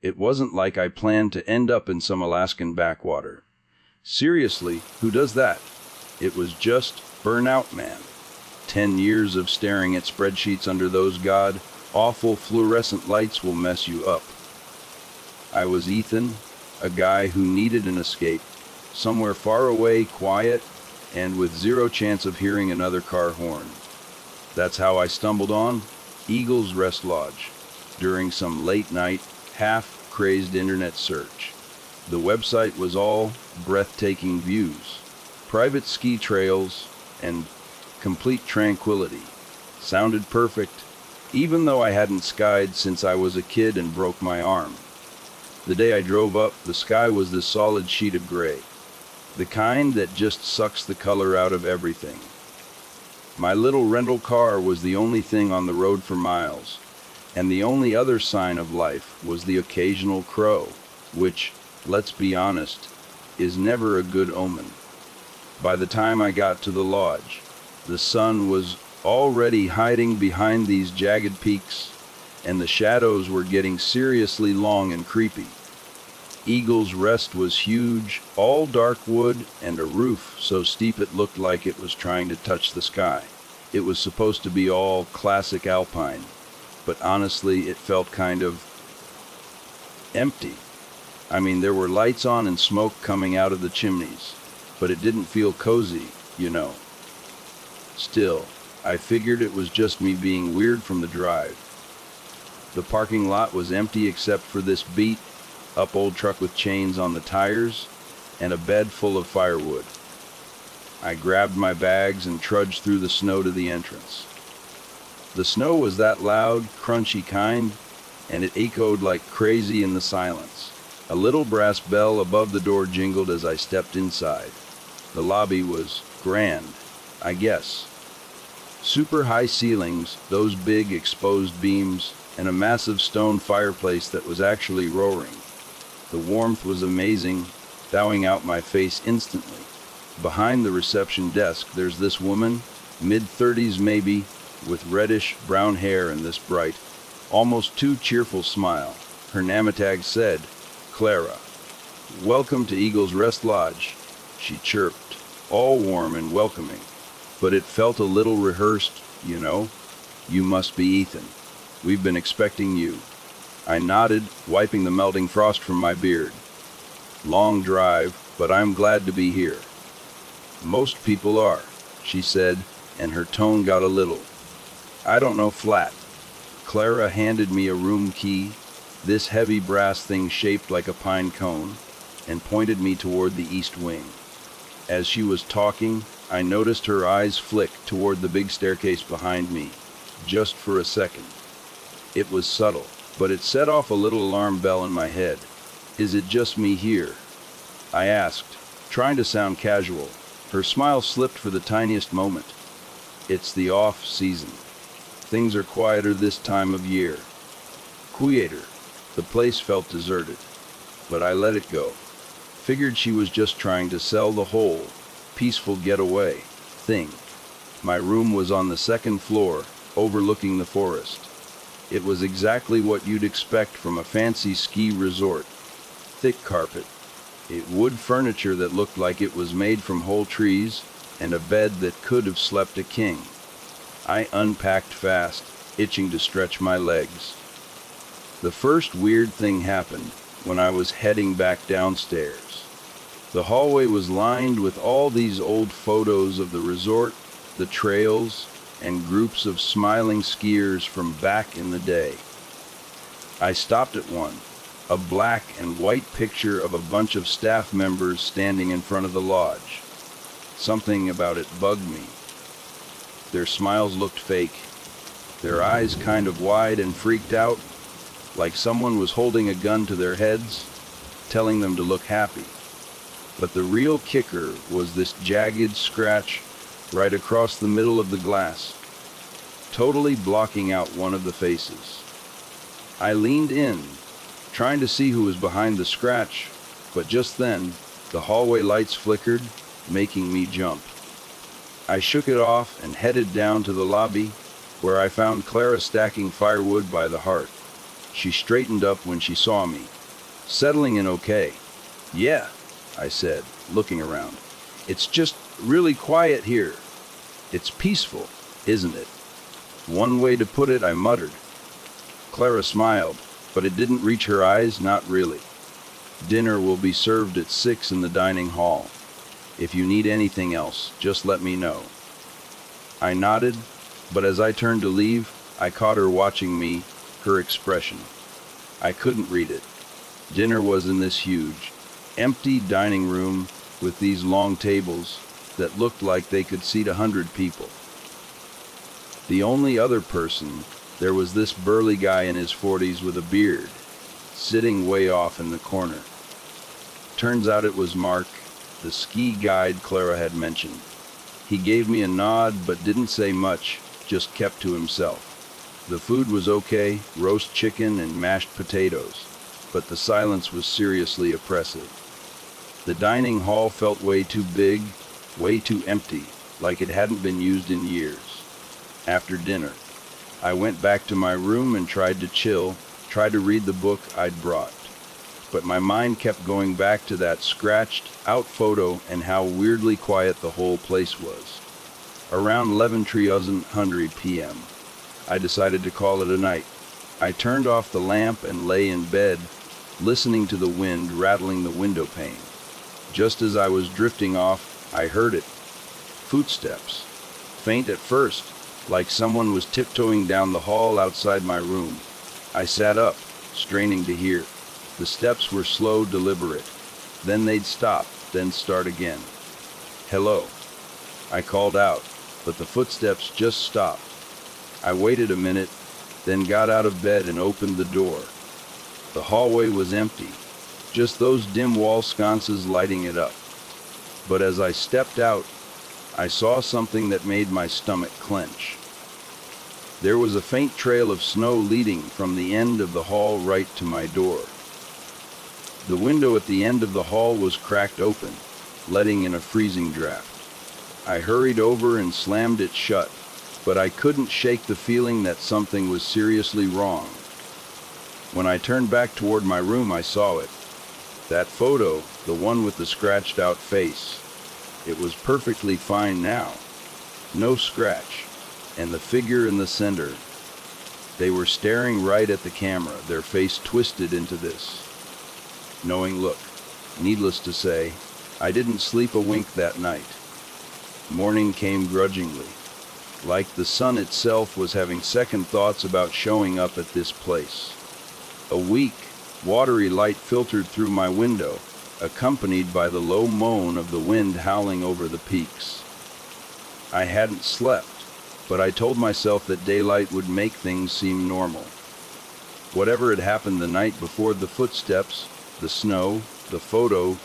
It wasn't like I planned to end up in some Alaskan backwater. Seriously, who does that? It was just burnout, man. 10 years of staring at spreadsheets under those god-awful fluorescent lights will mess you up. I was Ethan, a guy who needed an escape, somewhere far away, quiet, and with zero chance of hearing another car horn. That's how I stumbled on Eagle's Rest Lodge during some late-night, half-crazed internet search. The website was all breathtaking views, private ski trails, and complete tranquility. Sounded perfect, even though I hadn't skied since I was a kid and broke my arm. The day I drove up, the sky was this solid sheet of gray, the kind that just sucks the color out of everything. My little rental car was the only thing on the road for miles, and the only other sign of life was the occasional crow, which, let's be honest, is never a good omen. By the time I got to the lodge, the sun was already hiding behind these jagged peaks, and the shadows were getting seriously long and creepy. Eagle's Rest was huge, all dark wood, and a roof so steep it looked like it was trying to touch the sky. It was supposed to be all classic alpine, but honestly, it felt kind of empty. I mean, there were lights on and smoke coming out of the chimneys, but it didn't feel cozy, you know. Still, I figured it was just me being weird from the drive. The parking lot was empty except for this beat-up old truck with chains on the tires and a bed full of firewood. I grabbed my bags and trudged through the snow to the entrance. The snow was that loud, crunchy kind, and it echoed like crazy in the silence. A little brass bell above the door jingled as I stepped inside. The lobby was grand, I guess. Super high ceilings, those big exposed beams, and a massive stone fireplace that was actually roaring. The warmth was amazing, thawing out my face instantly. Behind the reception desk, there's this woman, mid-30s maybe, with reddish-brown hair and this bright, almost too cheerful smile. Her name tag said, "Clara. Welcome to Eagle's Rest Lodge," she chirped, all warm and welcoming. But it felt a little rehearsed, you know. "You must be Ethan. We've been expecting you." I nodded, wiping the melting frost from my beard. "Long drive, but I'm glad to be here." "Most people are," she said, and her tone got a little, I don't know, flat. Clara handed me a room key, this heavy brass thing shaped like a pine cone, and pointed me toward the east wing. As she was talking, I noticed her eyes flick toward the big staircase behind me, just for a second. It was subtle, but it set off a little alarm bell in my head. "Is it just me here?" I asked, trying to sound casual. Her smile slipped for the tiniest moment. "It's the off-season. Things are quieter this time of year." Quieter. The place felt deserted, but I let it go. Figured she was just trying to sell the whole peaceful getaway thing. My room was on the second floor, overlooking the forest. It was exactly what you'd expect from a fancy ski resort. Thick carpet, wood furniture that looked like it was made from whole trees, and a bed that could have slept a king. I unpacked fast, itching to stretch my legs. The first weird thing happened when I was heading back downstairs. The hallway was lined with all these old photos of the resort, the trails, and groups of smiling skiers from back in the day. I stopped at one, a black and white picture of a bunch of staff members standing in front of the lodge. Something about it bugged me. Their smiles looked fake, their eyes kind of wide and freaked out, like someone was holding a gun to their heads, telling them to look happy. But the real kicker was this jagged scratch right across the middle of the glass, totally blocking out one of the faces. I leaned in, trying to see who was behind the scratch, but just then, the hallway lights flickered, making me jump. I shook it off and headed down to the lobby, where I found Clara stacking firewood by the hearth. She straightened up when she saw me. Settling in okay? Yeah, I said, looking around. It's just really quiet here. It's peaceful, isn't it? One way to put it, I muttered. Clara smiled, but it didn't reach her eyes, not really. Dinner will be served at 6 in the dining hall. If you need anything else, just let me know. I nodded, but as I turned to leave, I caught her watching me, her expression. I couldn't read it. Dinner was in this huge, empty dining room with these long tables that looked like they could seat 100 people. The only other person, there was this burly guy in his 40s with a beard, sitting way off in the corner. Turns out it was Mark, the ski guide Clara had mentioned. He gave me a nod but didn't say much, just kept to himself. The food was okay, roast chicken and mashed potatoes, but the silence was seriously oppressive. The dining hall felt way too big, way too empty, like it hadn't been used in years. After dinner, I went back to my room and tried to chill, tried to read the book I'd brought. But my mind kept going back to that scratched-out photo and how weirdly quiet the whole place was. Around 11:00 p.m., I decided to call it a night. I turned off the lamp and lay in bed, listening to the wind rattling the window pane. Just as I was drifting off, I heard it. Footsteps. Faint at first, like someone was tiptoeing down the hall outside my room. I sat up, straining to hear. The steps were slow, deliberate. Then they'd stop, then start again. Hello. I called out, but the footsteps just stopped. I waited a minute, then got out of bed and opened the door. The hallway was empty, just those dim wall sconces lighting it up. But as I stepped out, I saw something that made my stomach clench. There was a faint trail of snow leading from the end of the hall right to my door. The window at the end of the hall was cracked open, letting in a freezing draft. I hurried over and slammed it shut, but I couldn't shake the feeling that something was seriously wrong. When I turned back toward my room, I saw it. That photo, the one with the scratched out face. It was perfectly fine now. No scratch. And the figure in the center. They were staring right at the camera, their face twisted into this knowing look. Needless to say, I didn't sleep a wink that night. Morning came grudgingly, like the sun itself was having second thoughts about showing up at this place. A weak, watery light filtered through my window, accompanied by the low moan of the wind howling over the peaks. I hadn't slept, but I told myself that daylight would make things seem normal. Whatever had happened the night before, the footsteps, the snow, the photo,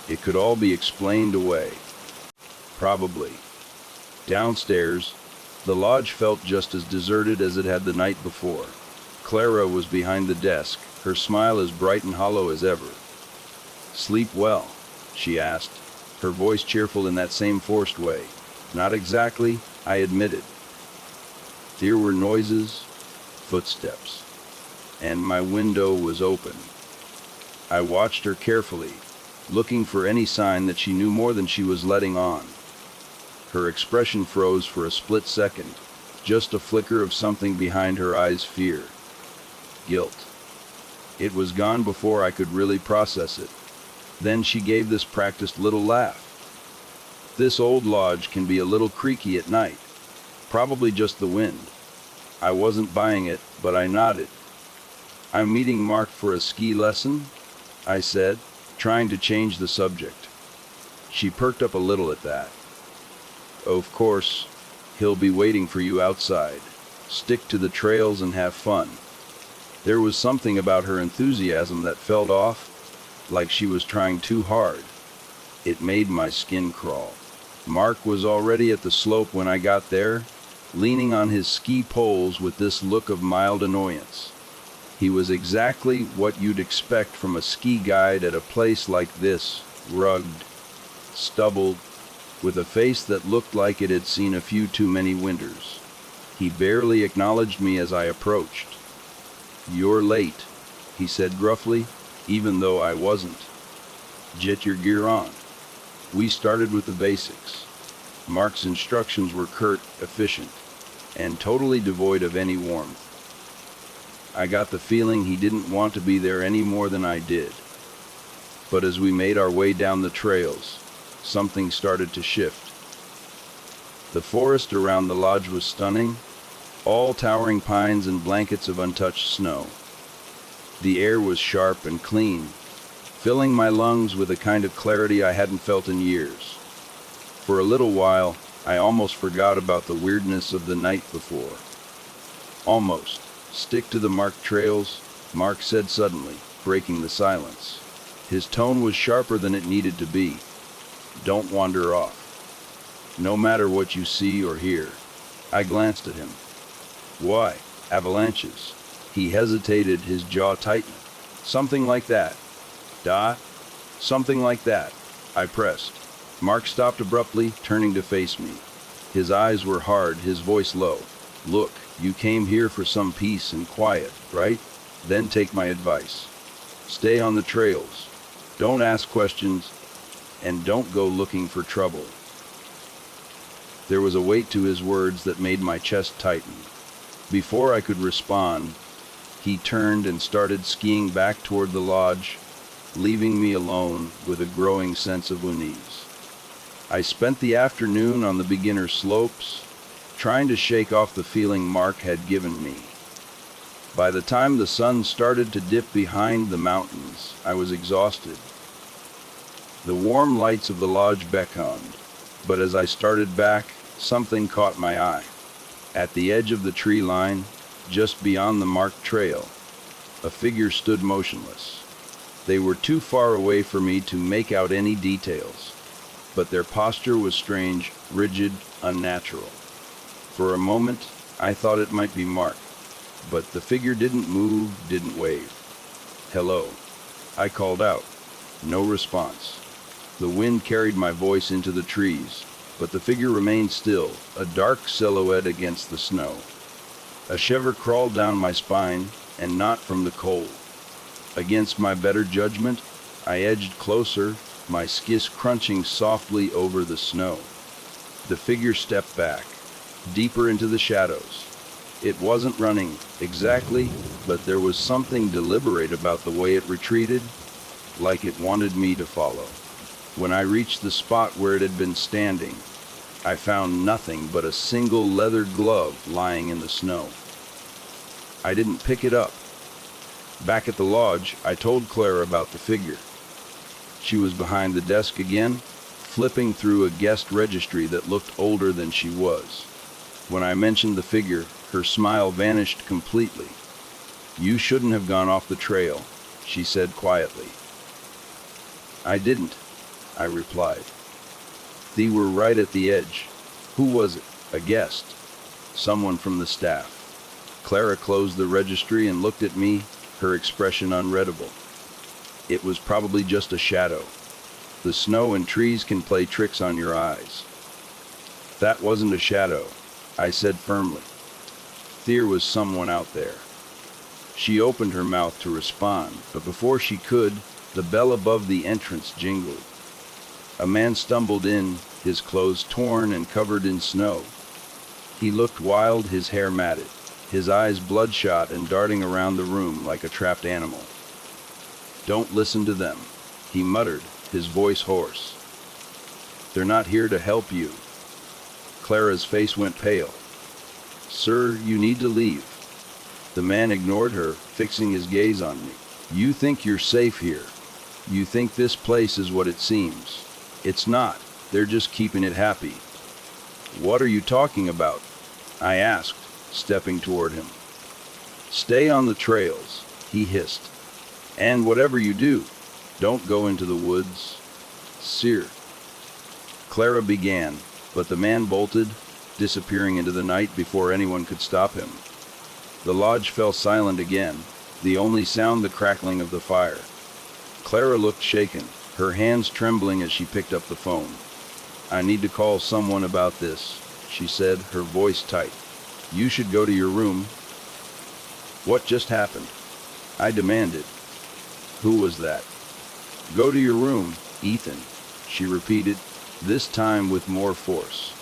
it could all be explained away. Probably. Downstairs, the lodge felt just as deserted as it had the night before. Clara was behind the desk, her smile as bright and hollow as ever. "Sleep well?" she asked, her voice cheerful in that same forced way. "Not exactly," I admitted. There were noises, footsteps, and my window was open. I watched her carefully, looking for any sign that she knew more than she was letting on. Her expression froze for a split second, just a flicker of something behind her eyes: fear, guilt. It was gone before I could really process it. Then she gave this practiced little laugh. "This old lodge can be a little creaky at night. Probably just the wind." I wasn't buying it, but I nodded. "I'm meeting Mark for a ski lesson?" I said, trying to change the subject. She perked up a little at that. "Of course, he'll be waiting for you outside. Stick to the trails and have fun." There was something about her enthusiasm that felt off, like she was trying too hard. It made my skin crawl. Mark was already at the slope when I got there, leaning on his ski poles with this look of mild annoyance. He was exactly what you'd expect from a ski guide at a place like this, rugged, stubbled, with a face that looked like it had seen a few too many winters. He barely acknowledged me as I approached. "You're late," he said gruffly, even though I wasn't. "Get your gear on." We started with the basics. Mark's instructions were curt, efficient, and totally devoid of any warmth. I got the feeling he didn't want to be there any more than I did. But as we made our way down the trails, something started to shift. The forest around the lodge was stunning, all towering pines and blankets of untouched snow. The air was sharp and clean, filling my lungs with a kind of clarity I hadn't felt in years. For a little while, I almost forgot about the weirdness of the night before. "Almost. Stick to the marked trails," Mark said suddenly, breaking the silence. His tone was sharper than it needed to be. "Don't wander off. No matter what you see or hear." I glanced at him. "Why? Avalanches?" He hesitated, his jaw tightened. "Something like that." "Da? Something like that," I pressed. Mark stopped abruptly, turning to face me. His eyes were hard, his voice low. "Look, you came here for some peace and quiet, right? Then take my advice. Stay on the trails. Don't ask questions, and don't go looking for trouble." There was a weight to his words that made my chest tighten. Before I could respond, he turned and started skiing back toward the lodge, leaving me alone with a growing sense of unease. I spent the afternoon on the beginner slopes, trying to shake off the feeling Mark had given me. By the time the sun started to dip behind the mountains, I was exhausted. The warm lights of the lodge beckoned, but as I started back, something caught my eye. At the edge of the tree line, just beyond the marked trail, a figure stood motionless. They were too far away for me to make out any details, but their posture was strange, rigid, unnatural. For a moment, I thought it might be Mark, but the figure didn't move, didn't wave. "Hello," I called out. No response. The wind carried my voice into the trees, but the figure remained still, a dark silhouette against the snow. A shiver crawled down my spine, and not from the cold. Against my better judgment, I edged closer, my skis crunching softly over the snow. The figure stepped back, deeper into the shadows. It wasn't running, exactly, but there was something deliberate about the way it retreated, like it wanted me to follow. When I reached the spot where it had been standing, I found nothing but a single leather glove lying in the snow. I didn't pick it up. Back at the lodge, I told Claire about the figure. She was behind the desk again, flipping through a guest registry that looked older than she was. When I mentioned the figure, her smile vanished completely. "You shouldn't have gone off the trail," she said quietly. "I didn't," I replied. "They were right at the edge." "Who was it?" "A guest. Someone from the staff." Clara closed the registry and looked at me, her expression unreadable. "It was probably just a shadow. The snow and trees can play tricks on your eyes." "That wasn't a shadow," I said firmly. "There was someone out there." She opened her mouth to respond, but before she could, the bell above the entrance jingled. A man stumbled in, his clothes torn and covered in snow. He looked wild, his hair matted, his eyes bloodshot and darting around the room like a trapped animal. "Don't listen to them," he muttered, his voice hoarse. "They're not here to help you." Clara's face went pale. "Sir, you need to leave." The man ignored her, fixing his gaze on me. "You think you're safe here. You think this place is what it seems. It's not. They're just keeping it happy." "What are you talking about?" I asked, stepping toward him. "Stay on the trails," he hissed. "And whatever you do, don't go into the woods. Sir." Clara began, but the man bolted, disappearing into the night before anyone could stop him. The lodge fell silent again, the only sound the crackling of the fire. Clara looked shaken, her hands trembling as she picked up the phone. "I need to call someone about this," she said, her voice tight. "You should go to your room." What just happened? I demanded. Who was that? Go to your room, Ethan, she repeated, this time with more force.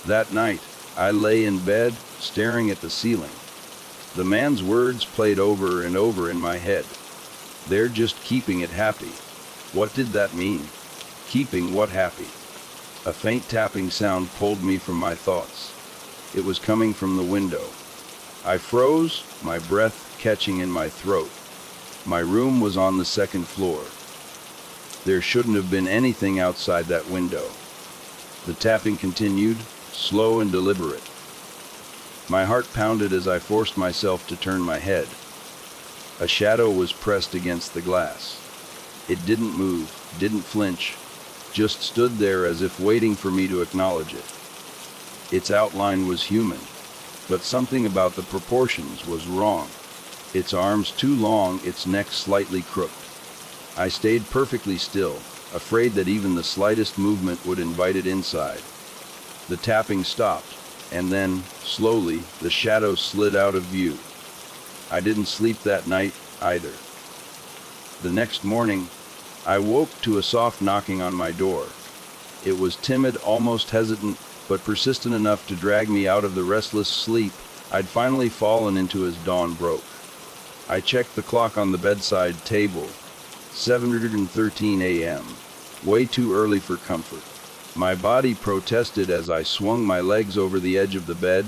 That night, I lay in bed, staring at the ceiling. The man's words played over and over in my head. They're just keeping it happy. What did that mean? Keeping what happy? A faint tapping sound pulled me from my thoughts. It was coming from the window. I froze, my breath catching in my throat. My room was on the second floor. There shouldn't have been anything outside that window. The tapping continued, slow and deliberate. My heart pounded as I forced myself to turn my head. A shadow was pressed against the glass. It didn't move, didn't flinch, just stood there as if waiting for me to acknowledge it. Its outline was human, but something about the proportions was wrong. Its arms too long, its neck slightly crooked. I stayed perfectly still, afraid that even the slightest movement would invite it inside. The tapping stopped, and then, slowly, the shadow slid out of view. I didn't sleep that night, either. The next morning, I woke to a soft knocking on my door. It was timid, almost hesitant, but persistent enough to drag me out of the restless sleep I'd finally fallen into as dawn broke. I checked the clock on the bedside table. 7:13 a.m. Way too early for comfort. My body protested as I swung my legs over the edge of the bed,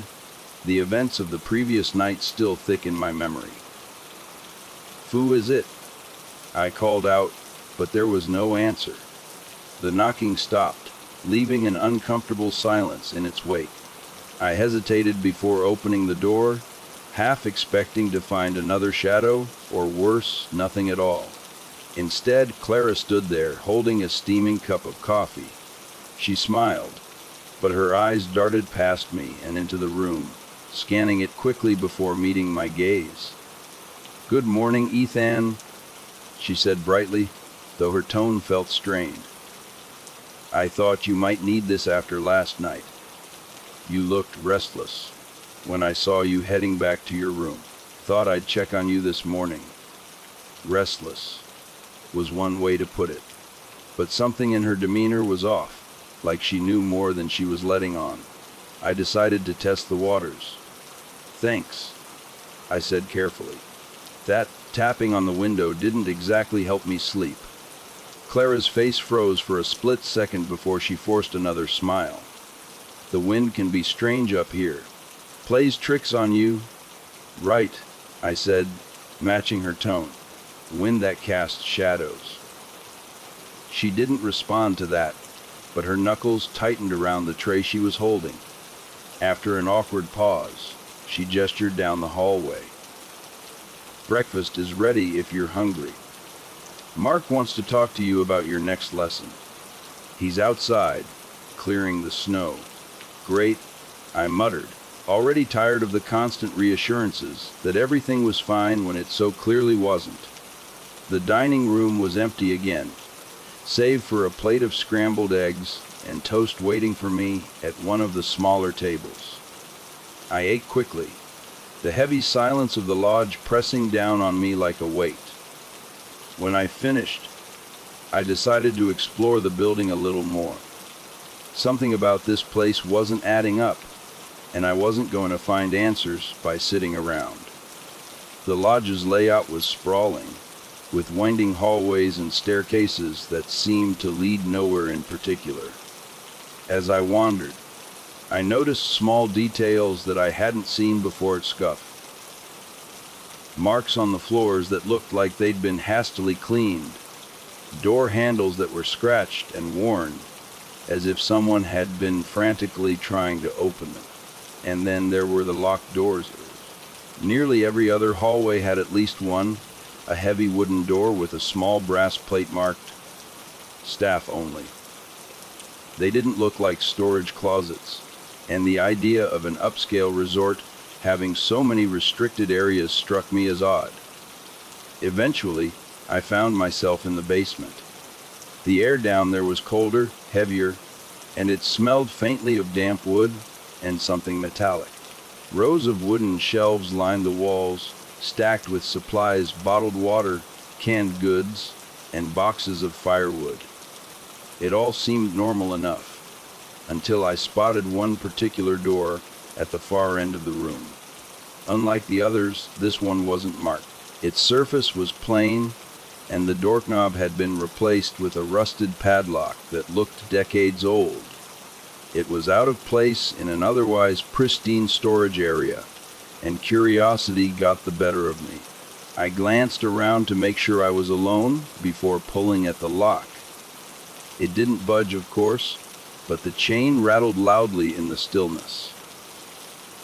the events of the previous night still thick in my memory. "Who is it?" I called out, but there was no answer. The knocking stopped, leaving an uncomfortable silence in its wake. I hesitated before opening the door, half expecting to find another shadow, or worse, nothing at all. Instead, Clara stood there, holding a steaming cup of coffee. She smiled, but her eyes darted past me and into the room, scanning it quickly before meeting my gaze. "Good morning, Ethan," she said brightly, though her tone felt strained. "I thought you might need this after last night. You looked restless when I saw you heading back to your room. Thought I'd check on you this morning." Restless was one way to put it, but something in her demeanor was off, like she knew more than she was letting on. I decided to test the waters. "Thanks," I said carefully. That tapping on the window didn't exactly help me sleep. Clara's face froze for a split second before she forced another smile. "The wind can be strange up here. Plays tricks on you." "Right," I said, matching her tone. "Wind that casts shadows." She didn't respond to that, but her knuckles tightened around the tray she was holding. After an awkward pause, she gestured down the hallway. "Breakfast is ready if you're hungry. Mark wants to talk to you about your next lesson. He's outside, clearing the snow." "Great," I muttered, already tired of the constant reassurances that everything was fine when it so clearly wasn't. The dining room was empty again, save for a plate of scrambled eggs and toast waiting for me at one of the smaller tables. I ate quickly, the heavy silence of the lodge pressing down on me like a weight. When I finished, I decided to explore the building a little more. Something about this place wasn't adding up, and I wasn't going to find answers by sitting around. The lodge's layout was sprawling, with winding hallways and staircases that seemed to lead nowhere in particular. As I wandered, I noticed small details that I hadn't seen before at Scuff. Marks on the floors that looked like they'd been hastily cleaned, door handles that were scratched and worn, as if someone had been frantically trying to open them. And then there were the locked doors. Nearly every other hallway had at least one, a heavy wooden door with a small brass plate marked "Staff Only." They didn't look like storage closets, and the idea of an upscale resort having so many restricted areas struck me as odd. Eventually, I found myself in the basement. The air down there was colder, heavier, and it smelled faintly of damp wood and something metallic. Rows of wooden shelves lined the walls, stacked with supplies, bottled water, canned goods, and boxes of firewood. It all seemed normal enough, until I spotted one particular door at the far end of the room. Unlike the others, this one wasn't marked. Its surface was plain, and the doorknob had been replaced with a rusted padlock that looked decades old. It was out of place in an otherwise pristine storage area, and curiosity got the better of me. I glanced around to make sure I was alone before pulling at the lock. It didn't budge, of course, but the chain rattled loudly in the stillness.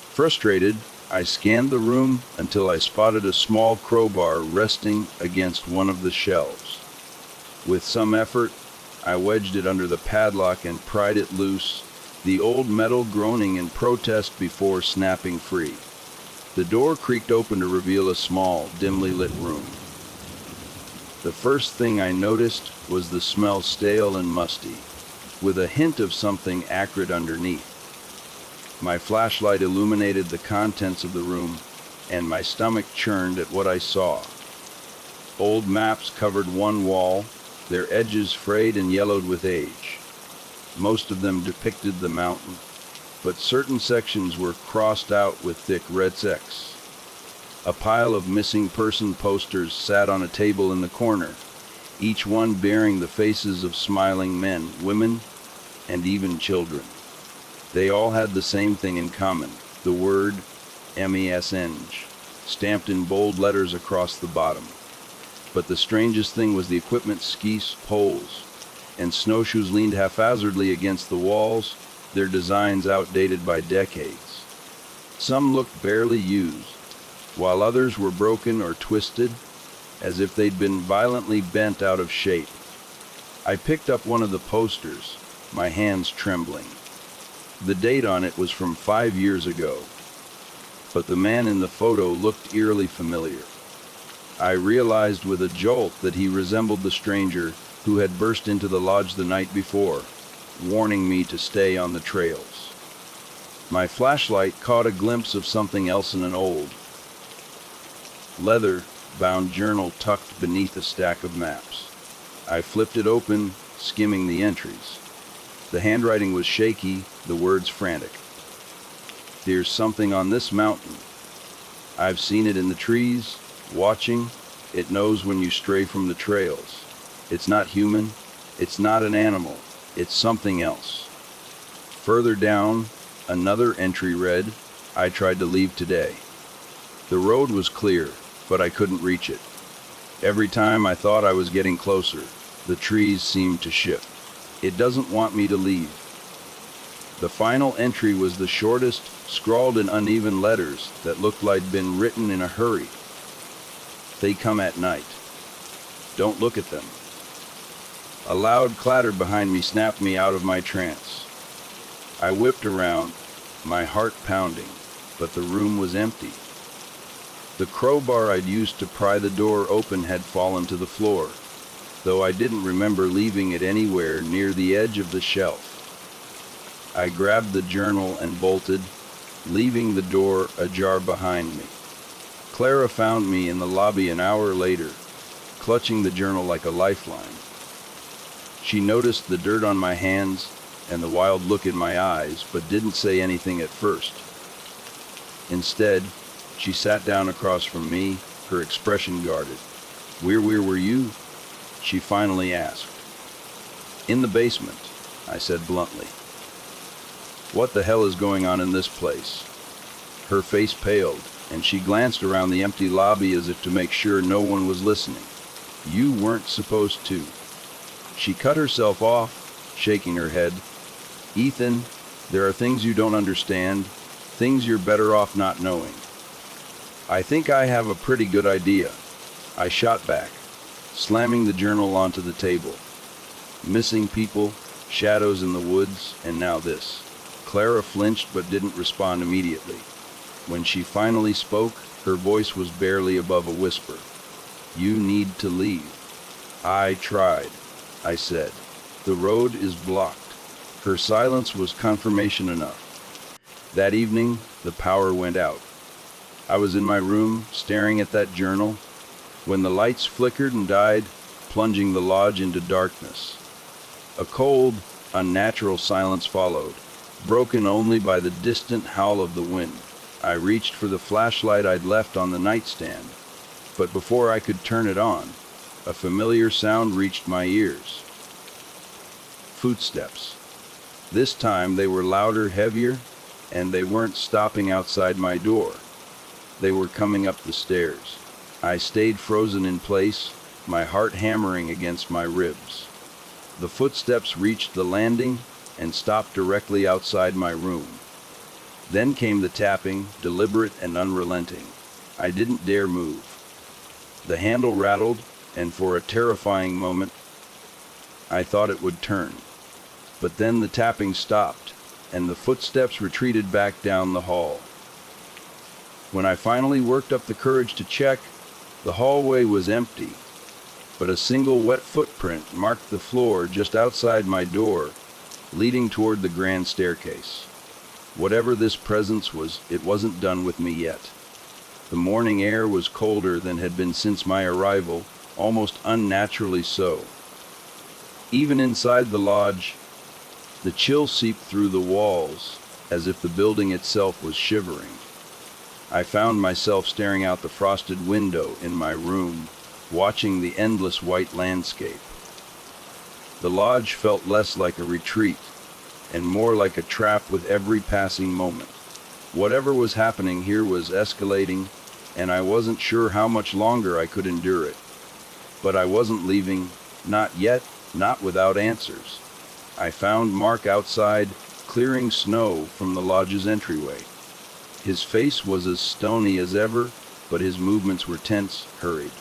Frustrated, I scanned the room until I spotted a small crowbar resting against one of the shelves. With some effort, I wedged it under the padlock and pried it loose, the old metal groaning in protest before snapping free. The door creaked open to reveal a small, dimly lit room. The first thing I noticed was the smell stale and musty, with a hint of something acrid underneath. My flashlight illuminated the contents of the room, and my stomach churned at what I saw. Old maps covered one wall, their edges frayed and yellowed with age. Most of them depicted the mountain, but certain sections were crossed out with thick red X. A pile of missing person posters sat on a table in the corner, each one bearing the faces of smiling men, women, and even children. They all had the same thing in common, the word MESNG, stamped in bold letters across the bottom. But the strangest thing was the equipment: skis, poles, and snowshoes leaned haphazardly against the walls, their designs outdated by decades. Some looked barely used, while others were broken or twisted, as if they'd been violently bent out of shape. I picked up one of the posters, my hands trembling. The date on it was from 5 years ago, but the man in the photo looked eerily familiar. I realized with a jolt that he resembled the stranger who had burst into the lodge the night before, warning me to stay on the trails. My flashlight caught a glimpse of something else in an old, leather-bound journal tucked beneath a stack of maps. I flipped it open, skimming the entries. The handwriting was shaky, the words frantic. There's something on this mountain. I've seen it in the trees, watching. It knows when you stray from the trails. It's not human. It's not an animal. It's something else. Further down, another entry read, I tried to leave today. The road was clear, but I couldn't reach it. Every time I thought I was getting closer, the trees seemed to shift. It doesn't want me to leave. The final entry was the shortest, scrawled in uneven letters that looked like they'd been written in a hurry. They come at night. Don't look at them. A loud clatter behind me snapped me out of my trance. I whipped around, my heart pounding, but the room was empty. The crowbar I'd used to pry the door open had fallen to the floor, though I didn't remember leaving it anywhere near the edge of the shelf. I grabbed the journal and bolted, leaving the door ajar behind me. Clara found me in the lobby an hour later, clutching the journal like a lifeline. She noticed the dirt on my hands and the wild look in my eyes, but didn't say anything at first. Instead, she sat down across from me, her expression guarded. Where were you?" she finally asked. "In the basement," I said bluntly. "What the hell is going on in this place?" Her face paled, and she glanced around the empty lobby as if to make sure no one was listening. "You weren't supposed to." She cut herself off, shaking her head. "Ethan, there are things you don't understand, things you're better off not knowing." "I think I have a pretty good idea," I shot back, slamming the journal onto the table. Missing people, shadows in the woods, and now this. Clara flinched but didn't respond immediately. When she finally spoke, her voice was barely above a whisper. "You need to leave." "I tried," I said. "The road is blocked." Her silence was confirmation enough. That evening, the power went out. I was in my room, staring at that journal, when the lights flickered and died, plunging the lodge into darkness. A cold, unnatural silence followed, broken only by the distant howl of the wind. I reached for the flashlight I'd left on the nightstand, but before I could turn it on, a familiar sound reached my ears. Footsteps. This time they were louder, heavier, and they weren't stopping outside my door. They were coming up the stairs. I stayed frozen in place, my heart hammering against my ribs. The footsteps reached the landing and stopped directly outside my room. Then came the tapping, deliberate and unrelenting. I didn't dare move. The handle rattled, and for a terrifying moment, I thought it would turn. But then the tapping stopped, and the footsteps retreated back down the hall. When I finally worked up the courage to check, the hallway was empty, but a single wet footprint marked the floor just outside my door, leading toward the grand staircase. Whatever this presence was, it wasn't done with me yet. The morning air was colder than had been since my arrival, almost unnaturally so. Even inside the lodge, the chill seeped through the walls, as if the building itself was shivering. I found myself staring out the frosted window in my room, watching the endless white landscape. The lodge felt less like a retreat, and more like a trap with every passing moment. Whatever was happening here was escalating, and I wasn't sure how much longer I could endure it. But I wasn't leaving, not yet, not without answers. I found Mark outside, clearing snow from the lodge's entryway. His face was as stony as ever, but his movements were tense, hurried.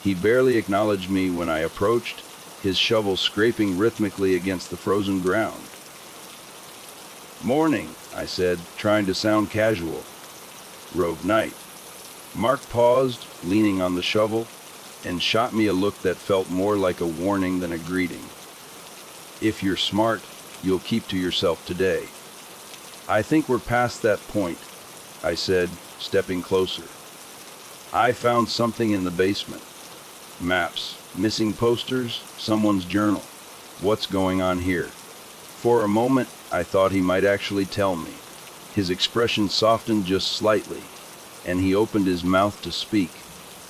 He barely acknowledged me when I approached, his shovel scraping rhythmically against the frozen ground. "Morning," I said, trying to sound casual. "Rogue night." Mark paused, leaning on the shovel, and shot me a look that felt more like a warning than a greeting. "If you're smart, you'll keep to yourself today." "I think we're past that point," I said, stepping closer. "I found something in the basement. Maps, missing posters, someone's journal. What's going on here?" For a moment, I thought he might actually tell me. His expression softened just slightly, and he opened his mouth to speak.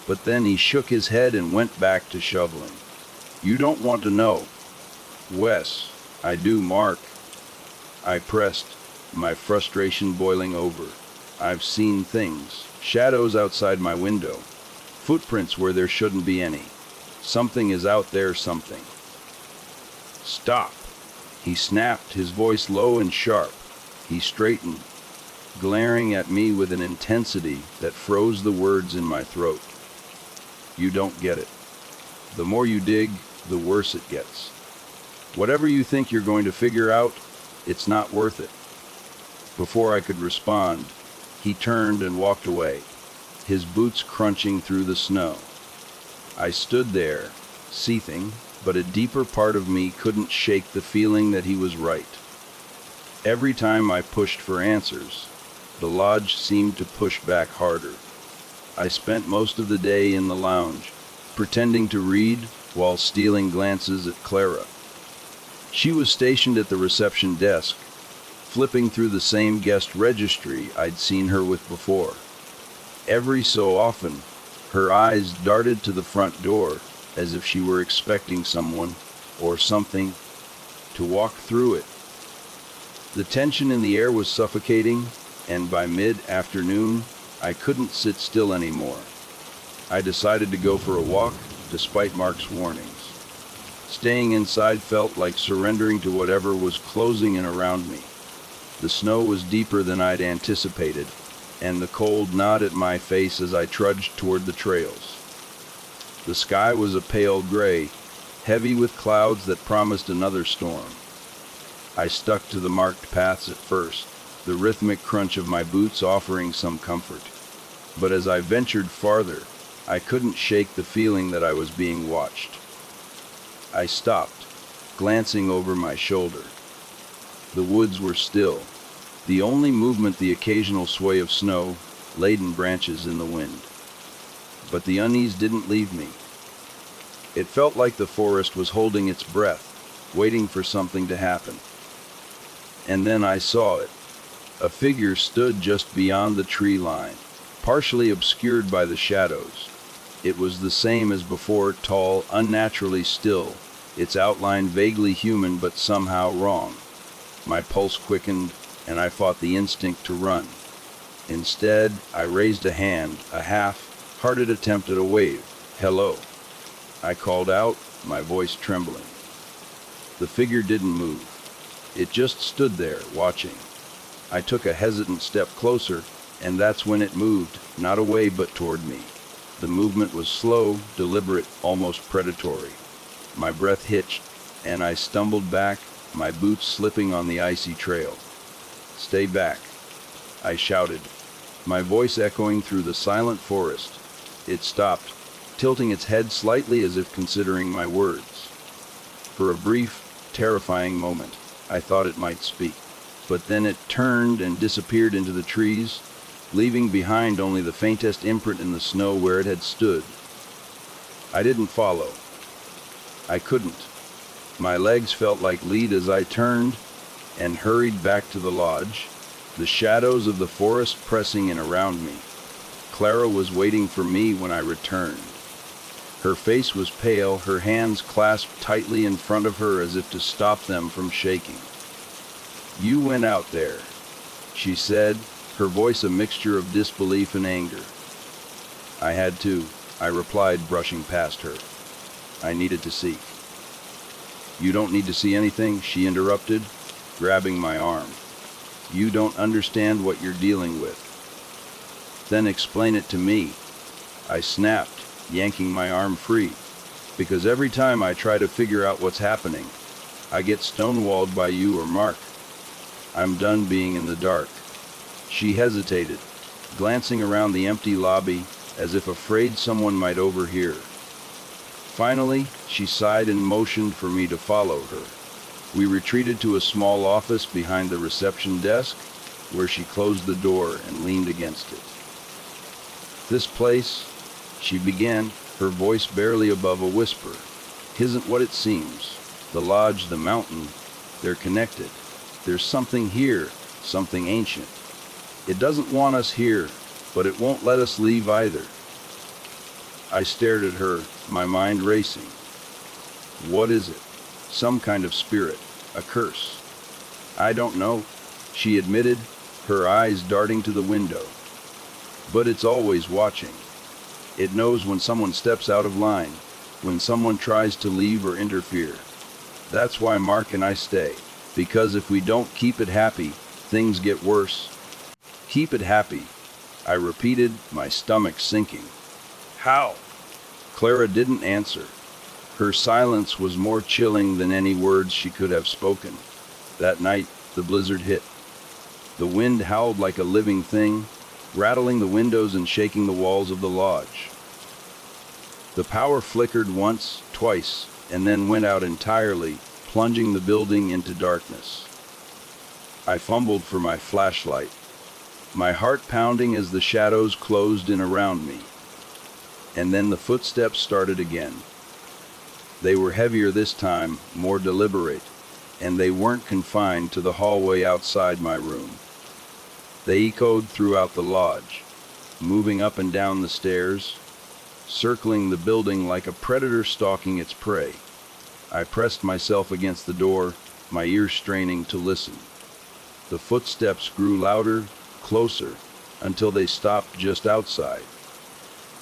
But then he shook his head and went back to shoveling. "You don't want to know." "Wes, I do, Mark." I pressed, my frustration boiling over. "I've seen things. Shadows outside my window. Footprints where there shouldn't be any. Something is out there, something." "Stop," he snapped, his voice low and sharp. He straightened, glaring at me with an intensity that froze the words in my throat. "You don't get it. The more you dig, the worse it gets. Whatever you think you're going to figure out, it's not worth it." Before I could respond, he turned and walked away, his boots crunching through the snow. I stood there, seething, but a deeper part of me couldn't shake the feeling that he was right. Every time I pushed for answers, the lodge seemed to push back harder. I spent most of the day in the lounge, pretending to read while stealing glances at Clara. She was stationed at the reception desk, flipping through the same guest registry I'd seen her with before. Every so often, her eyes darted to the front door, as if she were expecting someone, or something, to walk through it. The tension in the air was suffocating, and by mid-afternoon, I couldn't sit still anymore. I decided to go for a walk, despite Mark's warnings. Staying inside felt like surrendering to whatever was closing in around me. The snow was deeper than I'd anticipated, and the cold gnawed at my face as I trudged toward the trails. The sky was a pale gray, heavy with clouds that promised another storm. I stuck to the marked paths at first, the rhythmic crunch of my boots offering some comfort. But as I ventured farther, I couldn't shake the feeling that I was being watched. I stopped, glancing over my shoulder. The woods were still, the only movement the occasional sway of snow, laden branches in the wind. But the unease didn't leave me. It felt like the forest was holding its breath, waiting for something to happen. And then I saw it. A figure stood just beyond the tree line, partially obscured by the shadows. It was the same as before, tall, unnaturally still, its outline vaguely human but somehow wrong. My pulse quickened, and I fought the instinct to run. Instead, I raised a hand, a half-hearted attempt at a wave. "Hello," I called out, my voice trembling. The figure didn't move. It just stood there, watching. I took a hesitant step closer, and that's when it moved, not away but toward me. The movement was slow, deliberate, almost predatory. My breath hitched, and I stumbled back, my boots slipping on the icy trail. "Stay back," I shouted, my voice echoing through the silent forest. It stopped, tilting its head slightly as if considering my words. For a brief, terrifying moment, I thought it might speak. But then it turned and disappeared into the trees, leaving behind only the faintest imprint in the snow where it had stood. I didn't follow. I couldn't. My legs felt like lead as I turned and hurried back to the lodge, the shadows of the forest pressing in around me. Clara was waiting for me when I returned. Her face was pale, her hands clasped tightly in front of her as if to stop them from shaking. "You went out there," she said, her voice a mixture of disbelief and anger. "I had to," I replied, brushing past her. "I needed to see." "You don't need to see anything," she interrupted, grabbing my arm. "You don't understand what you're dealing with." "Then explain it to me," I snapped, yanking my arm free, "because every time I try to figure out what's happening, I get stonewalled by you or Mark. I'm done being in the dark." She hesitated, glancing around the empty lobby as if afraid someone might overhear. Finally, she sighed and motioned for me to follow her. We retreated to a small office behind the reception desk, where she closed the door and leaned against it. "This place," she began, her voice barely above a whisper, "isn't what it seems. The lodge, the mountain, they're connected. There's something here, something ancient. It doesn't want us here, but it won't let us leave either." I stared at her, my mind racing. "What is it? Some kind of spirit? A curse?" "I don't know," she admitted, her eyes darting to the window. "But it's always watching. It knows when someone steps out of line, when someone tries to leave or interfere. That's why Mark and I stay, because if we don't keep it happy, things get worse." "Keep it happy," I repeated, my stomach sinking. "How?" Clara didn't answer. Her silence was more chilling than any words she could have spoken. That night, the blizzard hit. The wind howled like a living thing, rattling the windows and shaking the walls of the lodge. The power flickered once, twice, and then went out entirely, plunging the building into darkness. I fumbled for my flashlight, my heart pounding as the shadows closed in around me. And then the footsteps started again. They were heavier this time, more deliberate, and they weren't confined to the hallway outside my room. They echoed throughout the lodge, moving up and down the stairs, circling the building like a predator stalking its prey. I pressed myself against the door, my ears straining to listen. The footsteps grew louder, closer, until they stopped just outside.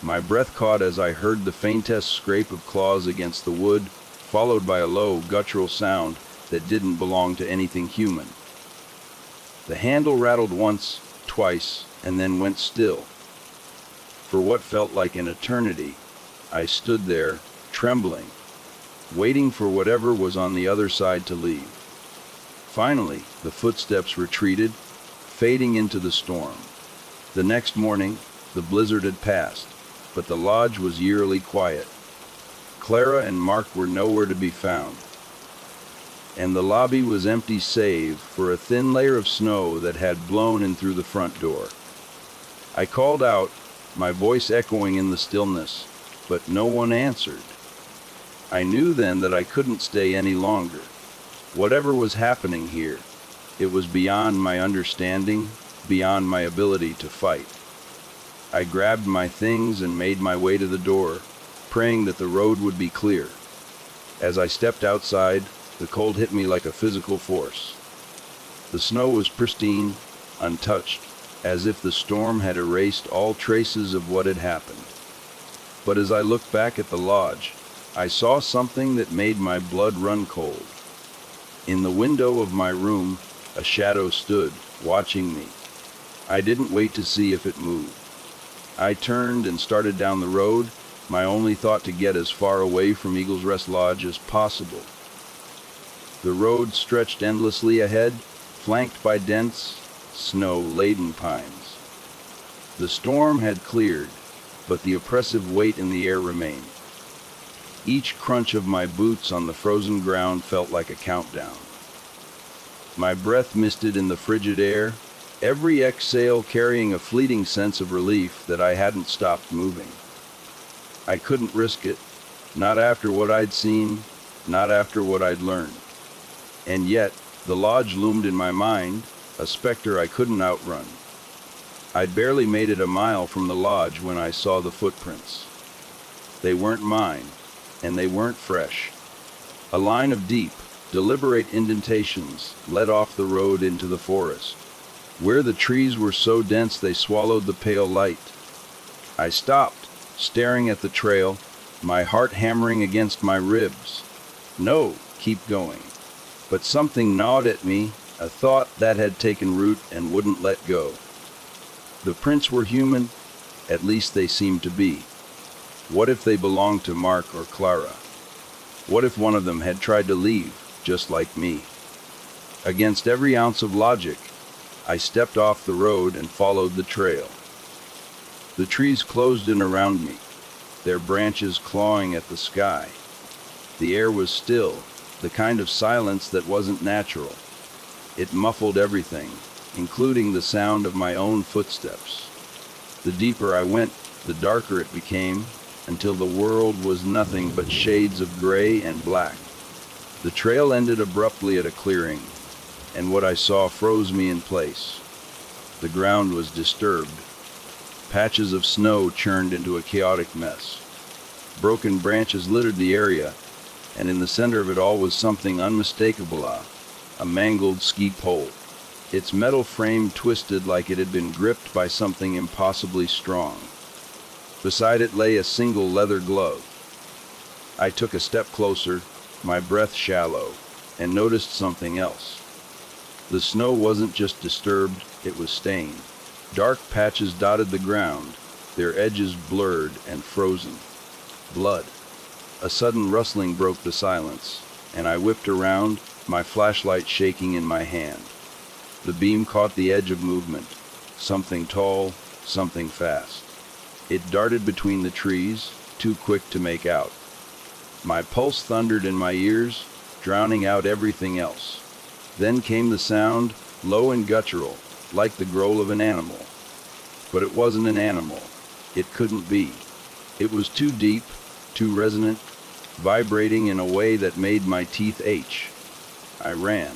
My breath caught as I heard the faintest scrape of claws against the wood, followed by a low, guttural sound that didn't belong to anything human. The handle rattled once, twice, and then went still. For what felt like an eternity, I stood there, trembling, waiting for whatever was on the other side to leave. Finally, the footsteps retreated, fading into the storm. The next morning, the blizzard had passed, but the lodge was eerily quiet. Clara and Mark were nowhere to be found, and the lobby was empty save for a thin layer of snow that had blown in through the front door. I called out, my voice echoing in the stillness, but no one answered. I knew then that I couldn't stay any longer. Whatever was happening here, it was beyond my understanding, beyond my ability to fight. I grabbed my things and made my way to the door, praying that the road would be clear. As I stepped outside, the cold hit me like a physical force. The snow was pristine, untouched, as if the storm had erased all traces of what had happened. But as I looked back at the lodge, I saw something that made my blood run cold. In the window of my room, a shadow stood, watching me. I didn't wait to see if it moved. I turned and started down the road, my only thought to get as far away from Eagle's Rest Lodge as possible. The road stretched endlessly ahead, flanked by dense, snow-laden pines. The storm had cleared, but the oppressive weight in the air remained. Each crunch of my boots on the frozen ground felt like a countdown. My breath misted in the frigid air, every exhale carrying a fleeting sense of relief that I hadn't stopped moving. I couldn't risk it, not after what I'd seen, not after what I'd learned. And yet, the lodge loomed in my mind, a specter I couldn't outrun. I'd barely made it a mile from the lodge when I saw the footprints. They weren't mine, and they weren't fresh. A line of deep, deliberate indentations led off the road into the forest, where the trees were so dense they swallowed the pale light. I stopped, staring at the trail, my heart hammering against my ribs. No, keep going. But something gnawed at me, a thought that had taken root and wouldn't let go. The prints were human, at least they seemed to be. What if they belonged to Mark or Clara? What if one of them had tried to leave, just like me? Against every ounce of logic, I stepped off the road and followed the trail. The trees closed in around me, their branches clawing at the sky. The air was still, the kind of silence that wasn't natural. It muffled everything, including the sound of my own footsteps. The deeper I went, the darker it became, until the world was nothing but shades of gray and black. The trail ended abruptly at a clearing, and what I saw froze me in place. The ground was disturbed. Patches of snow churned into a chaotic mess. Broken branches littered the area, and in the center of it all was something unmistakable, a mangled ski pole. Its metal frame twisted like it had been gripped by something impossibly strong. Beside it lay a single leather glove. I took a step closer, my breath shallow, and noticed something else. The snow wasn't just disturbed, it was stained. Dark patches dotted the ground, their edges blurred and frozen. Blood. A sudden rustling broke the silence, and I whipped around, my flashlight shaking in my hand. The beam caught the edge of movement. Something tall, something fast. It darted between the trees, too quick to make out. My pulse thundered in my ears, drowning out everything else. Then came the sound, low and guttural, like the growl of an animal. But it wasn't an animal. It couldn't be. It was too deep, too resonant, vibrating in a way that made my teeth ache. I ran.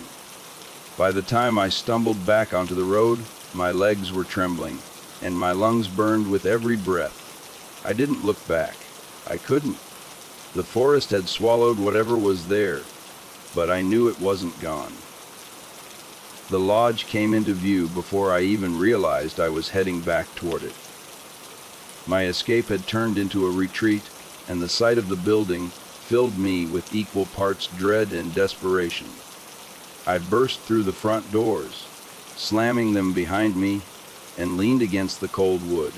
By the time I stumbled back onto the road, my legs were trembling, and my lungs burned with every breath. I didn't look back. I couldn't. The forest had swallowed whatever was there, but I knew it wasn't gone. The lodge came into view before I even realized I was heading back toward it. My escape had turned into a retreat, and the sight of the building filled me with equal parts dread and desperation. I burst through the front doors, slamming them behind me, and leaned against the cold wood.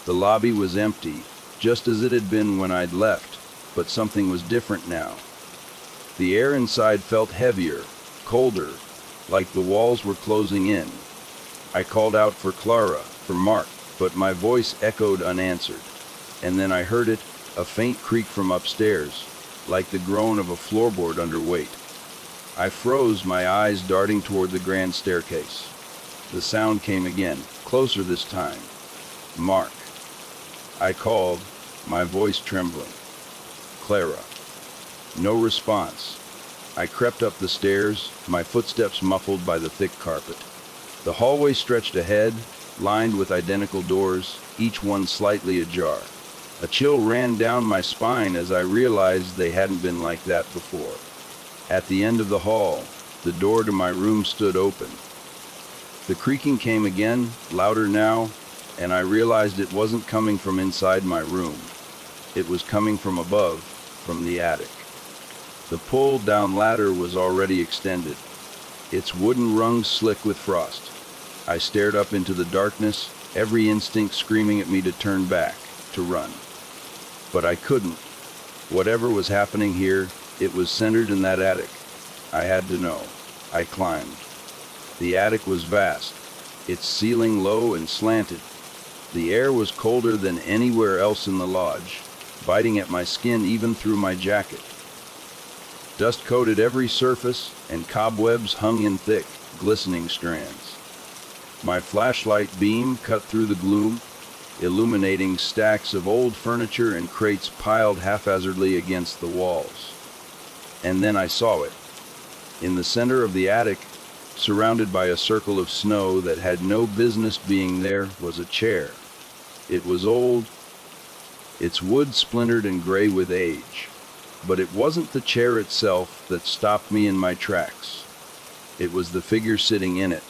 The lobby was empty, just as it had been when I'd left, but something was different now. The air inside felt heavier, colder, like the walls were closing in. I called out for Clara, for Mark, but my voice echoed unanswered. And then I heard it, a faint creak from upstairs, like the groan of a floorboard under weight. I froze, my eyes darting toward the grand staircase. The sound came again, closer this time, Mark. I called, my voice trembling. Clara. No response. I crept up the stairs, my footsteps muffled by the thick carpet. The hallway stretched ahead, lined with identical doors, each one slightly ajar. A chill ran down my spine as I realized they hadn't been like that before. At the end of the hall, the door to my room stood open. The creaking came again, louder now, and I realized it wasn't coming from inside my room. It was coming from above, from the attic. The pull-down ladder was already extended, its wooden rungs slick with frost. I stared up into the darkness, every instinct screaming at me to turn back, to run. But I couldn't. Whatever was happening here, it was centered in that attic. I had to know. I climbed. The attic was vast, its ceiling low and slanted. The air was colder than anywhere else in the lodge, biting at my skin even through my jacket. Dust coated every surface, and cobwebs hung in thick, glistening strands. My flashlight beam cut through the gloom, illuminating stacks of old furniture and crates piled haphazardly against the walls. And then I saw it. In the center of the attic, surrounded by a circle of snow that had no business being there, was a chair. It was old, its wood splintered and gray with age. But it wasn't the chair itself that stopped me in my tracks. It was the figure sitting in it.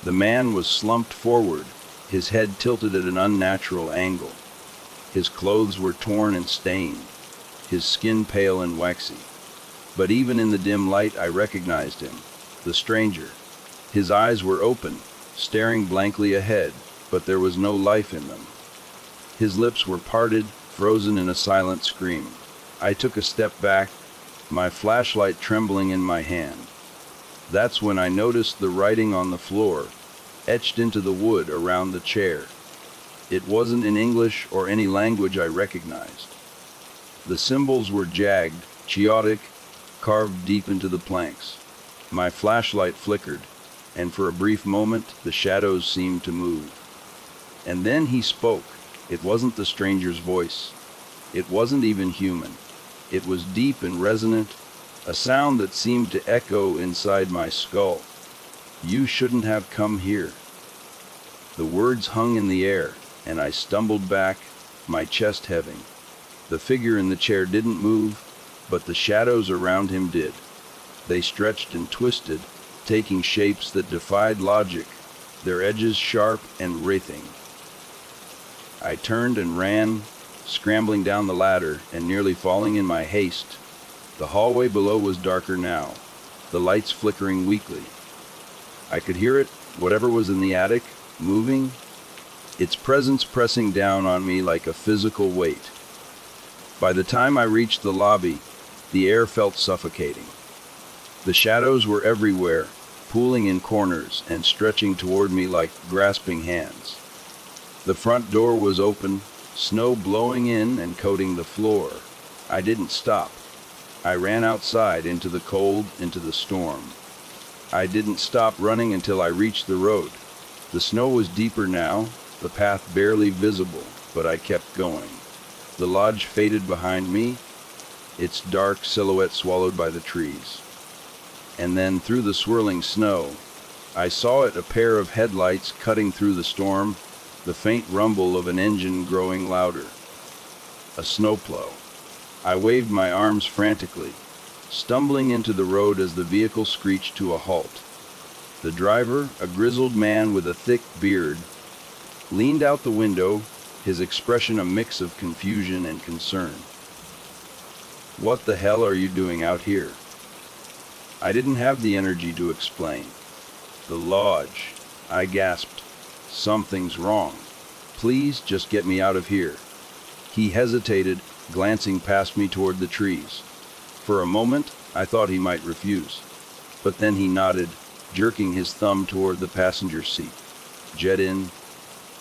The man was slumped forward, his head tilted at an unnatural angle. His clothes were torn and stained, his skin pale and waxy. But even in the dim light, I recognized him, the stranger. His eyes were open, staring blankly ahead, but there was no life in them. His lips were parted, frozen in a silent scream. I took a step back, my flashlight trembling in my hand. That's when I noticed the writing on the floor, etched into the wood around the chair. It wasn't in English or any language I recognized. The symbols were jagged, chaotic, carved deep into the planks. My flashlight flickered, and for a brief moment the shadows seemed to move. And then he spoke. It wasn't the stranger's voice. It wasn't even human. It was deep and resonant, a sound that seemed to echo inside my skull. You shouldn't have come here. The words hung in the air, and I stumbled back, my chest heaving. The figure in the chair didn't move, but the shadows around him did. They stretched and twisted, taking shapes that defied logic, their edges sharp and writhing. I turned and ran, scrambling down the ladder and nearly falling in my haste. The hallway below was darker now, the lights flickering weakly. I could hear it, whatever was in the attic, moving, its presence pressing down on me like a physical weight. By the time I reached the lobby, the air felt suffocating. The shadows were everywhere, pooling in corners and stretching toward me like grasping hands. The front door was open, snow blowing in and coating the floor. I didn't stop. I ran outside into the cold, into the storm. I didn't stop running until I reached the road. The snow was deeper now, the path barely visible, but I kept going. The lodge faded behind me, its dark silhouette swallowed by the trees. And then through the swirling snow, I saw it, a pair of headlights cutting through the storm, the faint rumble of an engine growing louder. A snowplow. I waved my arms frantically, stumbling into the road as the vehicle screeched to a halt. The driver, a grizzled man with a thick beard, leaned out the window, his expression a mix of confusion and concern. "What the hell are you doing out here?" I didn't have the energy to explain. "The lodge," I gasped. "Something's wrong. Please just get me out of here." He hesitated, glancing past me toward the trees. For a moment, I thought he might refuse. But then he nodded, jerking his thumb toward the passenger seat. "Jet in."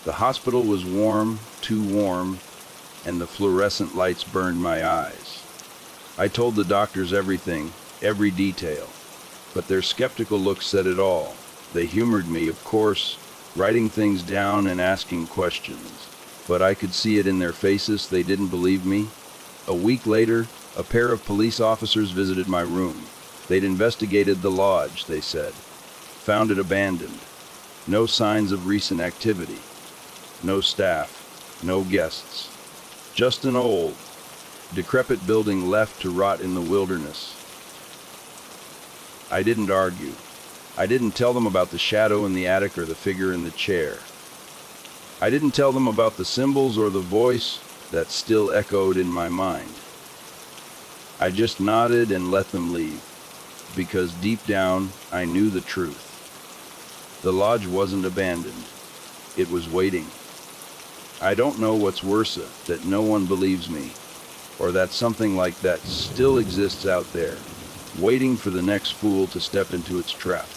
The hospital was warm, too warm, and the fluorescent lights burned my eyes. I told the doctors everything, every detail, but their skeptical look said it all. They humored me, of course, writing things down and asking questions. But I could see it in their faces, they didn't believe me. A week later, a pair of police officers visited my room. They'd investigated the lodge, they said. Found it abandoned. No signs of recent activity. No staff. No guests. Just an old, decrepit building left to rot in the wilderness. I didn't argue. I didn't tell them about the shadow in the attic or the figure in the chair. I didn't tell them about the symbols or the voice that still echoed in my mind. I just nodded and let them leave, because deep down I knew the truth. The lodge wasn't abandoned. It was waiting. I don't know what's worse, that no one believes me, or that something like that still exists out there, waiting for the next fool to step into its trap.